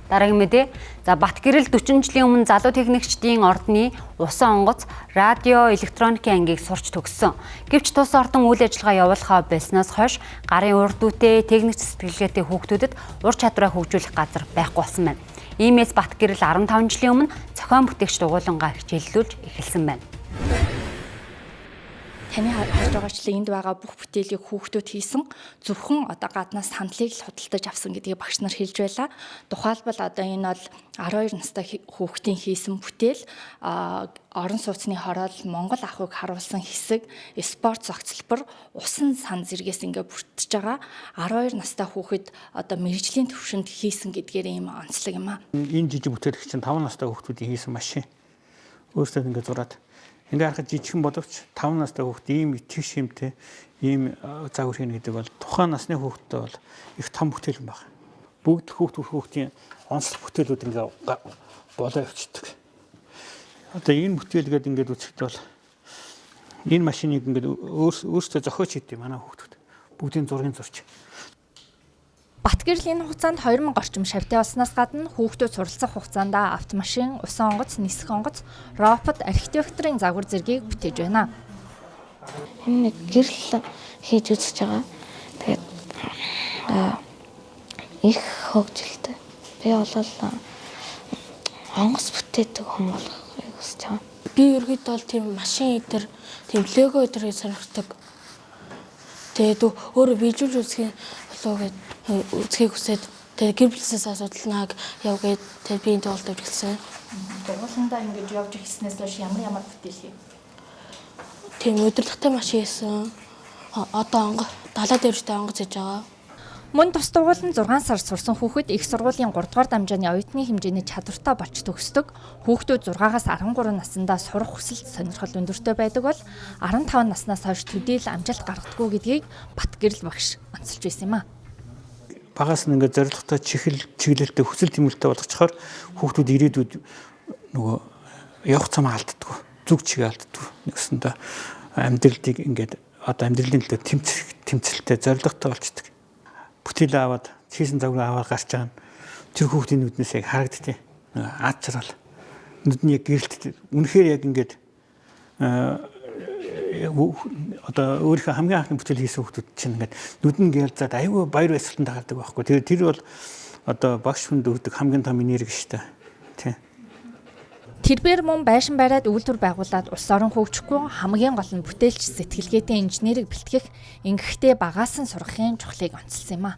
Дараагийн мэдээ. За Батгэрэл 40 жилийн өмнө залуу техникчдийн ордны усан онгоц радио электроникийн ангийг сурч төгссөн. Гэвч тус ордон үйл ажиллагаа явуулахаа болсноос хойш гарын урд үетэй техник сэтгэлгээтэй хүүхдүүдэд ур чадвараа хөгжүүлэх газар байхгүй болсон байна. Иймээс Батгэрэл 15 жилийн өмнө зохион бүтээгч дугуулангаа хичээллүүлж эхэлсэн байна. Таны харж байгаачлаа энд байгаа бүх бүтээлийг хүүхдүүд хийсэн зөвхөн гаднаас сандлыг л худалдаж авсан гэдгийг багш нар хэлж байлаа. Тухайлбал энэ бол 12 настай хүүхдийн хийсэн бүтээл орон сууцны хороол Монгол ахуйг харуулсан хэсэг спорт зохицолбор усан сан зэргээс бүрдэж байгаа 12 настай хүүхэд мэрэгжлийн төвшөнд хийсэн гэдгээр ийм онцлог юм аа. Энэ жижиг бүтээлч чинь 5 настай хүүхдүүдийн хийсэн машин. Өөрсдөө зураад харахад жижигхэн боловч 5 настай хүүхд ийм итгэх шимтэй ийм загвар хийнэ гэдэг бол тухайн насны хүүхдтэй бол их том бүтээл юм байна. Бүгд хүүхдийн онцлог бүтээлүүд болоо явчихдаг. Энэ бүтээл гэдэг үзэхэд бол энэ машиныг өөрсдөө зохиож хийдэг манай хүүхдүүд. Бүгдийн зургийг зурч. Батгэрэл энэ хугацаанд 2000 орчим шавьтай болсноос гадна хүүхдүүд суралцах хугацаанд автомашин, усан онгоц, нисэх онгоц, робот, архитектурын загвар зэргийг бүтээж байна. Энэ гэрэл хийж үзэж байгаа. Тэгээд их хөгжилтэй. Би бол онгоц бүтээдэг хүн болохыг хүсэж байгаа. Би ерөөдөө бол тийм машин идэр, тийм лего идэрийг сонирхдаг. Тэгээд өөрөө биелүүлж үзэх үзхийг хүсээд тэгээд гэр бүлээс асуудалнаа явгээд тэгээд би энэ туулд явчихсан. Дугууландаа ингэж явж ирснээс хойш ямар бүтээл хийв? Тийм удирдахтай машин хийсэн. Одоо далаа дээржтэй онгоц хийж байгаа. Мөн тус дугууланд 6 сар сурсан хүүхэд их сургуулийн 3 дугаар дамжааны оюутны хэмжээний чадвартай болж төгсдөг. Хүүхдүүд 6-аас 13 наснда сурах хүсэлт сонирхол өндөртэй байдаг бол 15 наснаас хойш төдийл амжилт гаргадаггүй гэдгийг Батгэрэл багш онцолж байсан юм аа. Багаас нь зорилготой чиглэлтэй хүсэл тэмүүлэлтэй болгочхоор хүүхдүүд ирээдүйд явах цамаа алддаггүй. Зүг чиг алддаггүй. Нэгсэндээ амьдралыг амьдралын төлөө тэмцэлтэй зорилготой болчдөг. Бүтээл аваад хийсэн загвар аваад гарч байгаа нь тэр хүүхдийн нүднээс яг харагдтыг ад чаргал нүд нь яг гэрэлт үнэхээр яг өөрийнхөө хамгийн анхны бүтээл хийсэн хүүхдүүд чинь нүд нь гялзаад аюу баяр баясгалан дагалдаг байхгүй. Тэр бол багш хүнд өгдөг хамгийн том энерги шүү дээ. Тэрбээр мөн байшин бариад үйлдвэр байгуулад улс орон хөгжихгүй хамгийн гол нь бүтээлч сэтгэлгээтэй инженерийг бэлтгэх ингэхдээ багаас нь сургахын чухлыг онцлсан юм аа.